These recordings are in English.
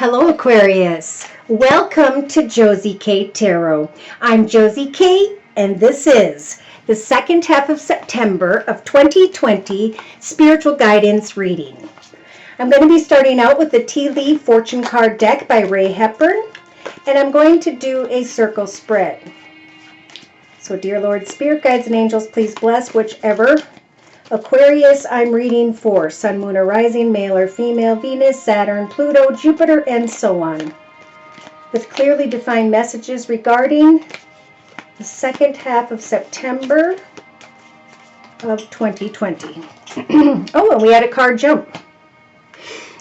Hello, Aquarius. Welcome to Josie K Tarot. I'm Josie K, and this is the second half of September of 2020 spiritual guidance reading. I'm going to be starting out with the Tea Leaf Fortune Card deck by Ray Hepburn, and I'm going to do a circle spread. So, dear Lord, Spirit Guides and Angels, please bless whichever Aquarius I'm reading for: Sun, Moon, or Rising, male or female, Venus, Saturn, Pluto, Jupiter, and so on, with clearly defined messages regarding the second half of September of 2020. Oh, and we had a card jump.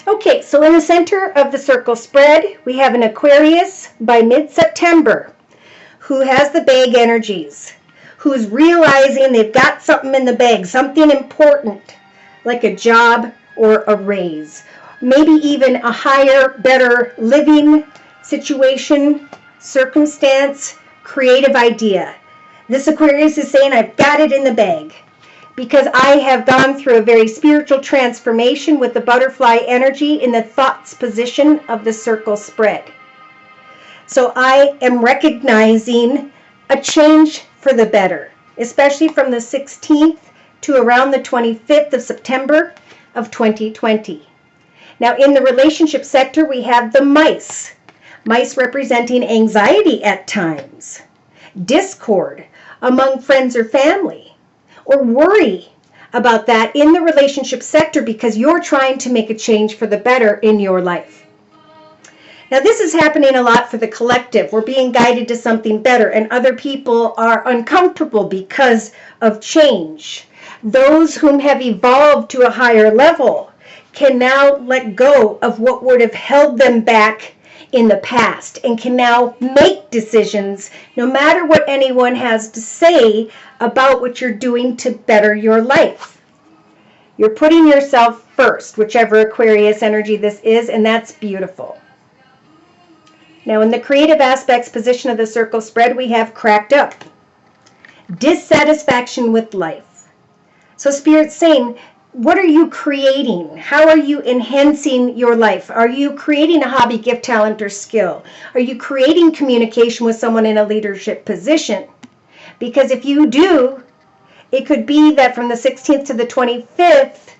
Okay, so in the center of the circle spread, we have an Aquarius by mid-September who has the bag energies, who's realizing they've got something in the bag, something important, like a job or a raise, maybe even a higher, better living situation, circumstance, creative idea. This Aquarius is saying, I've got it in the bag because I have gone through a very spiritual transformation with the butterfly energy in the thoughts position of the circle spread. So I am recognizing a change for the better, especially from the 16th to around the 25th of September of 2020. Now, in the relationship sector, we have the mice. Mice representing anxiety at times, discord among friends or family, or worry about that in the relationship sector because you're trying to make a change for the better in your life. Now, this is happening a lot for the collective. We're being guided to something better, and other people are uncomfortable because of change. Those whom have evolved to a higher level can now let go of what would have held them back in the past and can now make decisions no matter what anyone has to say about what you're doing to better your life. You're putting yourself first, whichever Aquarius energy this is, and that's beautiful. Now, in the creative aspects position of the circle spread, we have cracked up. Dissatisfaction with life. So Spirit's saying, what are you creating? How are you enhancing your life? Are you creating a hobby, gift, talent, or skill? Are you creating communication with someone in a leadership position? Because if you do, it could be that from the 16th to the 25th,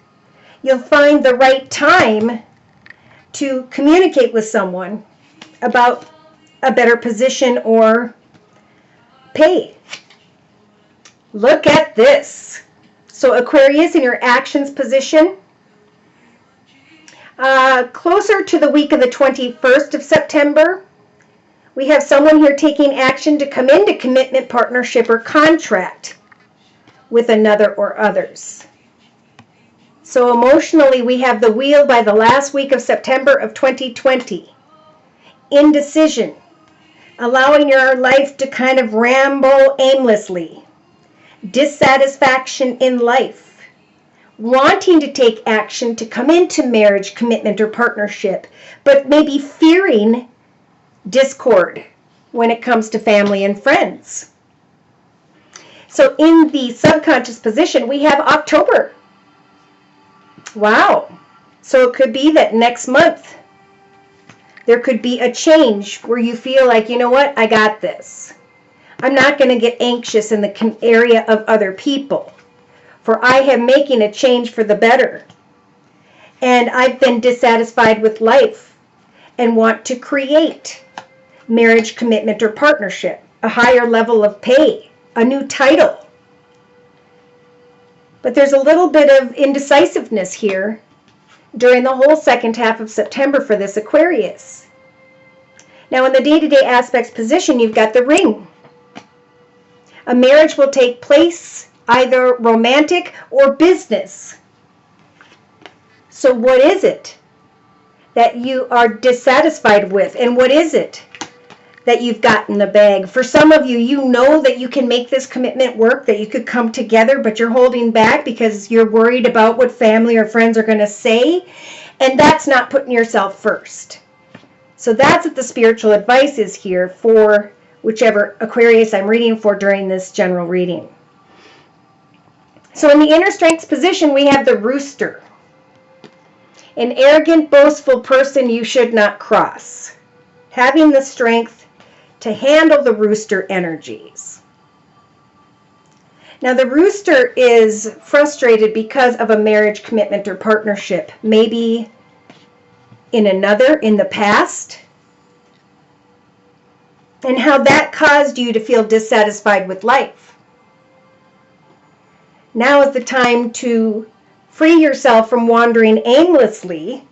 you'll find the right time to communicate with someone about a better position or pay. Look at this. So Aquarius, in your actions position, closer to the week of the 21st of September, we have someone here taking action to come into commitment, partnership, or contract with another or others. So emotionally, we have the wheel by the last week of September of 2020. Indecision, allowing your life to kind of ramble aimlessly. Dissatisfaction in life, wanting to take action to come into marriage, commitment, or partnership, but maybe fearing discord when it comes to family and friends. So in the subconscious position, we have October. Wow. So it could be that next month there could be a change where you feel like, you know what, I got this. I'm not going to get anxious in the area of other people, for I am making a change for the better. And I've been dissatisfied with life and want to create marriage, commitment, or partnership, a higher level of pay, a new title. But there's a little bit of indecisiveness here during the whole second half of September for this Aquarius. Now, in the day-to-day aspects position, you've got the ring. A marriage will take place, either romantic or business. So what is it that you are dissatisfied with? And what is it that you've got in the bag? For some of you, you know that you can make this commitment work, that you could come together, but you're holding back because you're worried about what family or friends are going to say. And that's not putting yourself first. So that's what the spiritual advice is here for whichever Aquarius I'm reading for during this general reading. So in the inner strengths position, we have the rooster. An arrogant, boastful person you should not cross. Having the strength to handle the rooster energies. Now, the rooster is frustrated because of a marriage, commitment, or partnership. Maybe in the past. And how that caused you to feel dissatisfied with life. Now is the time to free yourself from wandering aimlessly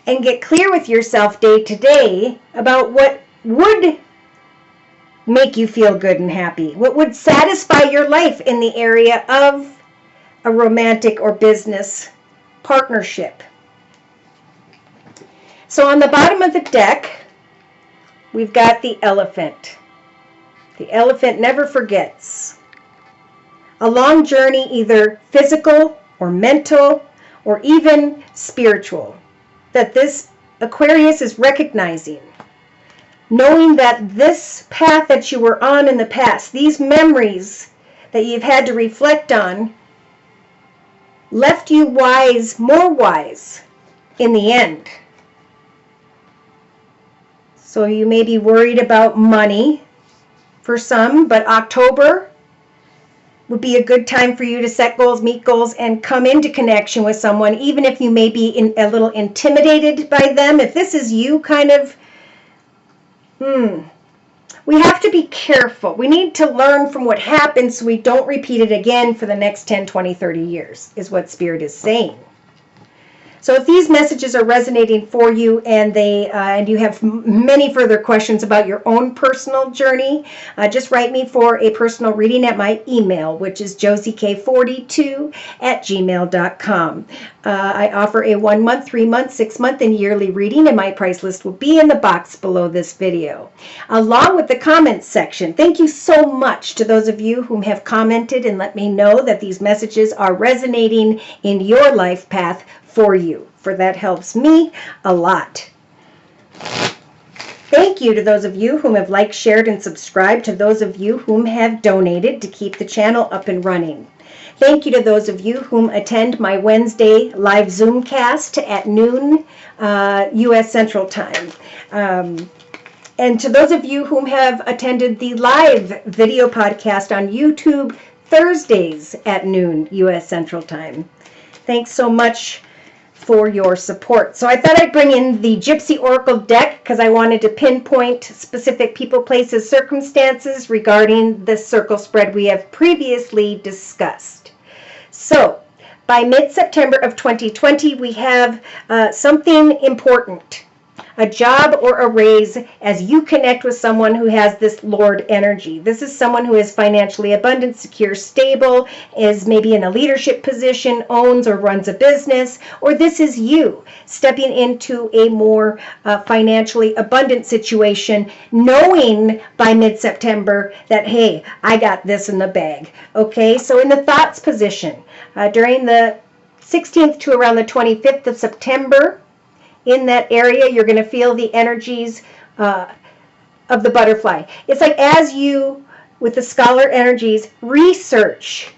and get clear with yourself day to day about what would make you feel good and happy, what would satisfy your life in the area of a romantic or business partnership. So on the bottom of the deck, we've got the elephant. The elephant never forgets. A long journey, either physical or mental or even spiritual, that this Aquarius is recognizing. Knowing that this path that you were on in the past, these memories that you've had to reflect on, left you wise, more wise in the end. So you may be worried about money for some, but October would be a good time for you to set goals, meet goals, and come into connection with someone, even if you may be a little intimidated by them. If this is you kind of, we have to be careful. We need to learn from what happened so we don't repeat it again for the next 10, 20, 30 years, is what Spirit is saying. So if these messages are resonating for you and you have many further questions about your own personal journey, just write me for a personal reading at my email, which is josiek42@gmail.com. I offer a 1 month, 3 month, 6 month, and yearly reading, and my price list will be in the box below this video, along with the comments section. Thank you so much to those of you who have commented and let me know that these messages are resonating in your life path for you, for that helps me a lot. Thank you to those of you whom have liked, shared, and subscribed, to those of you whom have donated to keep the channel up and running. Thank you to those of you whom attend my Wednesday live Zoomcast at noon U.S. Central Time. And to those of you whom have attended the live video podcast on YouTube Thursdays at noon U.S. Central Time. Thanks so much for your support. So I thought I'd bring in the Gypsy Oracle deck because I wanted to pinpoint specific people, places, circumstances regarding this circle spread we have previously discussed. So by mid-September of 2020, we have something important. A job or a raise as you connect with someone who has this Lord energy. This is someone who is financially abundant, secure, stable, is maybe in a leadership position, owns or runs a business, or this is you stepping into a more financially abundant situation, knowing by mid-September that, hey, I got this in the bag. Okay, so in the thoughts position, during the 16th to around the 25th of September, in that area, you're going to feel the energies of the butterfly. It's like as you, with the scholar energies, research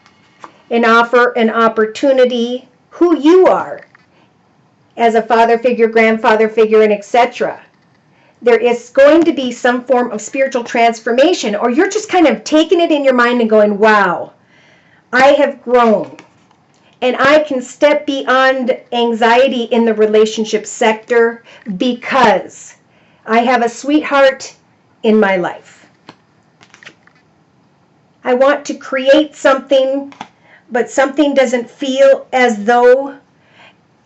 and offer an opportunity who you are as a father figure, grandfather figure, and etc. There is going to be some form of spiritual transformation, or you're just kind of taking it in your mind and going, wow, I have grown. And I can step beyond anxiety in the relationship sector because I have a sweetheart in my life. I want to create something, but something doesn't feel as though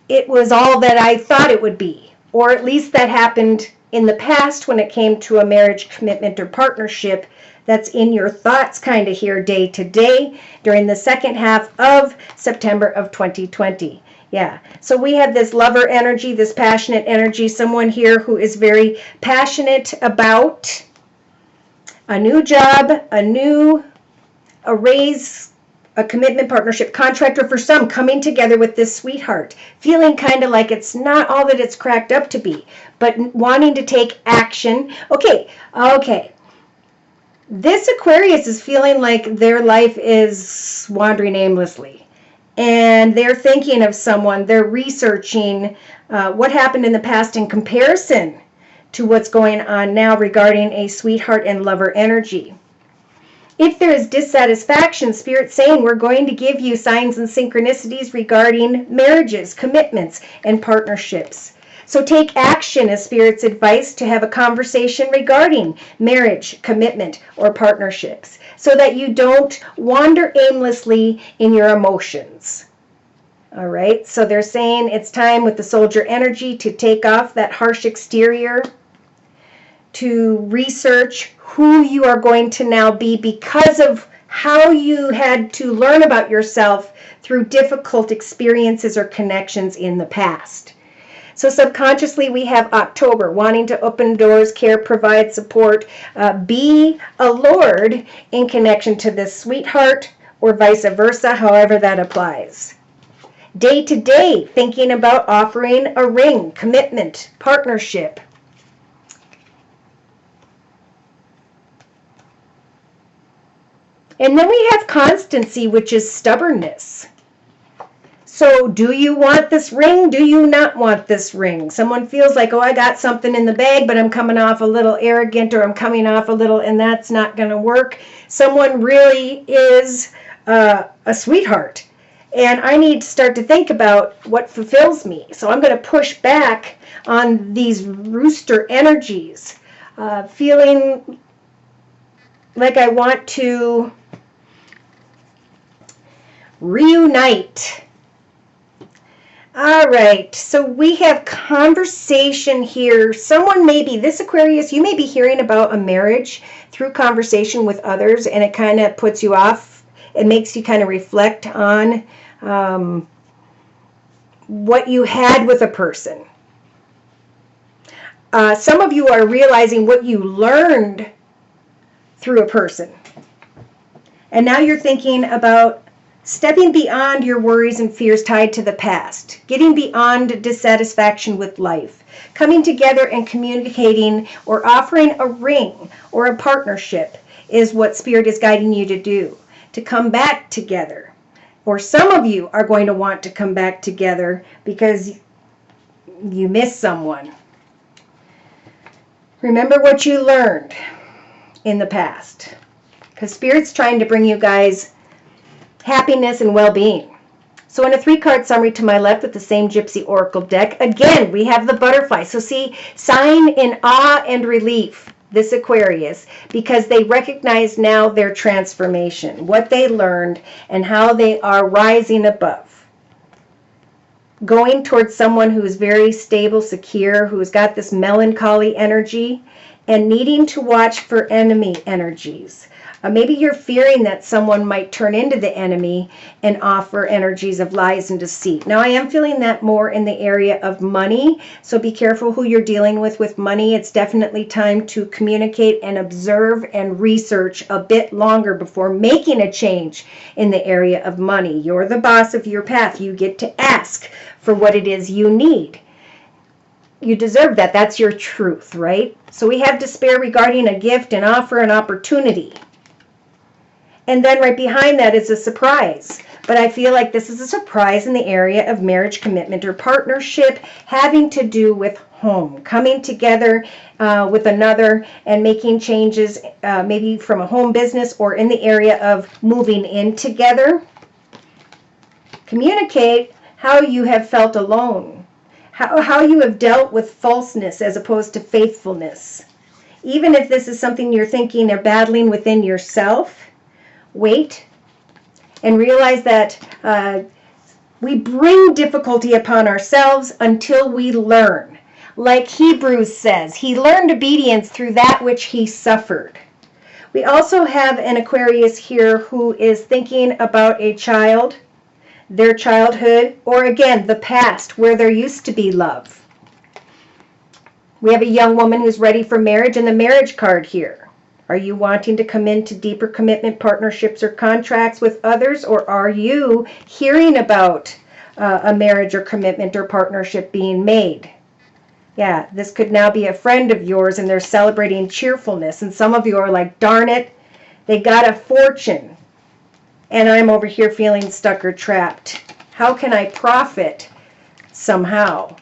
it was all that I thought it would be. Or at least that happened in the past when it came to a marriage, commitment, or partnership. That's in your thoughts kind of here day to day during the second half of September of 2020. Yeah, so we have this lover energy, this passionate energy, someone here who is very passionate about a new job, a raise, a commitment, partnership, contract, or for some coming together with this sweetheart, feeling kind of like it's not all that it's cracked up to be, but wanting to take action. Okay. This Aquarius is feeling like their life is wandering aimlessly. and they're thinking of someone. They're researching what happened in the past in comparison to what's going on now regarding a sweetheart and lover energy. If there is dissatisfaction, Spirit's saying we're going to give you signs and synchronicities regarding marriages, commitments, and partnerships. So take action as Spirit's advice to have a conversation regarding marriage, commitment, or partnerships so that you don't wander aimlessly in your emotions. All right, so they're saying it's time with the soldier energy to take off that harsh exterior, to research who you are going to now be because of how you had to learn about yourself through difficult experiences or connections in the past. So subconsciously we have October, wanting to open doors, care, provide support, be allured in connection to this sweetheart or vice versa, however that applies. Day to day, thinking about offering a ring, commitment, partnership. And then we have constancy, which is stubbornness. So do you want this ring? Do you not want this ring? Someone feels like, oh, I got something in the bag, but I'm coming off a little arrogant, or I'm coming off a little, and that's not going to work. Someone really is a sweetheart. And I need to start to think about what fulfills me. So I'm going to push back on these rooster energies, feeling like I want to reunite. All right, so we have conversation here. Someone maybe, this Aquarius, you may be hearing about a marriage through conversation with others, and it kind of puts you off. It makes you kind of reflect on what you had with a person. Some of you are realizing what you learned through a person. And now you're thinking about stepping beyond your worries and fears tied to the past, getting beyond dissatisfaction with life, coming together and communicating or offering a ring or a partnership is what Spirit is guiding you to do, to come back together. Or some of you are going to want to come back together because you miss someone. Remember what you learned in the past, because Spirit's trying to bring you guys happiness and well-being. So in a 3-card summary to my left with the same Gypsy Oracle deck, again, we have the butterfly. So see, sign in awe and relief, this Aquarius, because they recognize now their transformation, what they learned, and how they are rising above. Going towards someone who is very stable, secure, who's got this melancholy energy, and needing to watch for enemy energies. Maybe you're fearing that someone might turn into the enemy and offer energies of lies and deceit. Now, I am feeling that more in the area of money, so be careful who you're dealing with money. It's definitely time to communicate and observe and research a bit longer before making a change in the area of money. You're the boss of your path. You get to ask for what it is you need. You deserve that. That's your truth, right? So we have despair regarding a gift, an offer, an opportunity. And then right behind that is a surprise. But I feel like this is a surprise in the area of marriage, commitment, or partnership having to do with home. Coming together with another and making changes maybe from a home business or in the area of moving in together. Communicate how you have felt alone. How you have dealt with falseness as opposed to faithfulness. Even if this is something you're thinking or battling within yourself, wait and realize that we bring difficulty upon ourselves until we learn. Like Hebrews says, he learned obedience through that which he suffered. We also have an Aquarius here who is thinking about a child, their childhood, or again, the past where there used to be love. We have a young woman who's ready for marriage and the marriage card here. Are you wanting to come into deeper commitment, partnerships, or contracts with others, or are you hearing about a marriage or commitment or partnership being made? Yeah, this could now be a friend of yours and they're celebrating cheerfulness, and some of you are like, darn it, they got a fortune. and I'm over here feeling stuck or trapped. How can I profit somehow?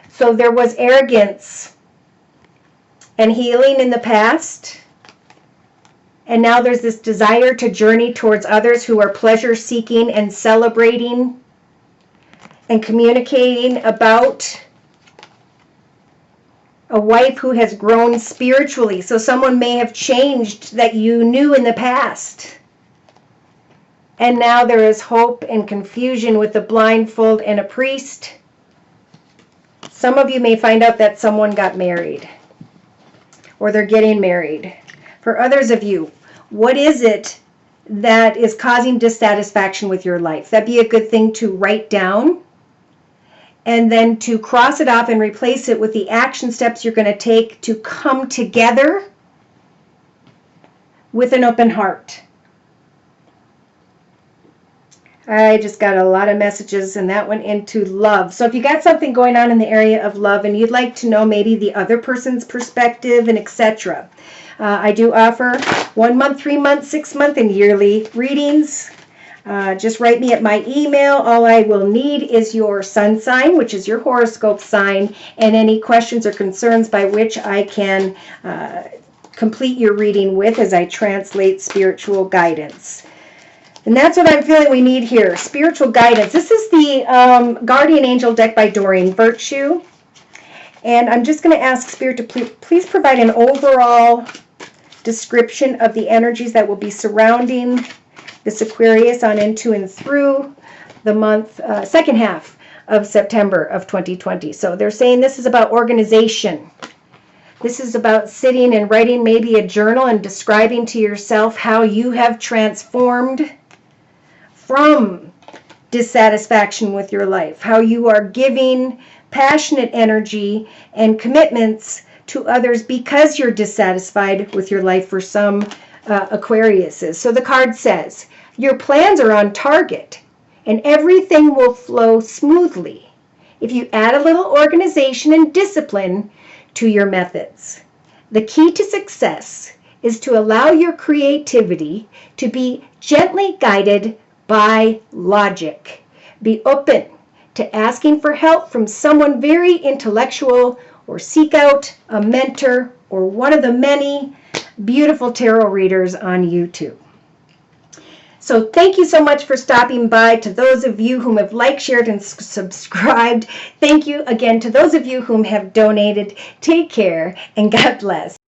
So there was arrogance and healing in the past, and now there's this desire to journey towards others who are pleasure-seeking and celebrating and communicating about a wife who has grown spiritually. So someone may have changed that you knew in the past. And now there is hope and confusion with a blindfold and a priest. Some of you may find out that someone got married, or they're getting married. For others of you, what is it that is causing dissatisfaction with your life? That'd be a good thing to write down, and then to cross it off and replace it with the action steps you're going to take to come together with an open heart. I just got a lot of messages, and that went into love. So if you got something going on in the area of love and you'd like to know maybe the other person's perspective and etc., I do offer 1 month, 3 month, 6 month, and yearly readings. Just write me at my email. All I will need is your sun sign, which is your horoscope sign, and any questions or concerns by which I can complete your reading with as I translate spiritual guidance. And that's what I'm feeling we need here, spiritual guidance. This is the Guardian Angel deck by Doreen Virtue. And I'm just going to ask Spirit to please provide an overall description of the energies that will be surrounding this Aquarius on into and through the month, second half of September of 2020. So they're saying this is about organization. This is about sitting and writing maybe a journal and describing to yourself how you have transformed from dissatisfaction with your life, how you are giving passionate energy and commitments to others because you're dissatisfied with your life for some Aquariuses. So the card says, your plans are on target and everything will flow smoothly if you add a little organization and discipline to your methods. The key to success is to allow your creativity to be gently guided by logic. Be open to asking for help from someone very intellectual, or seek out a mentor or one of the many beautiful tarot readers on YouTube. So thank you so much for stopping by. To those of you whom have liked, shared, and subscribed, thank you again to those of you whom have donated. Take care and God bless.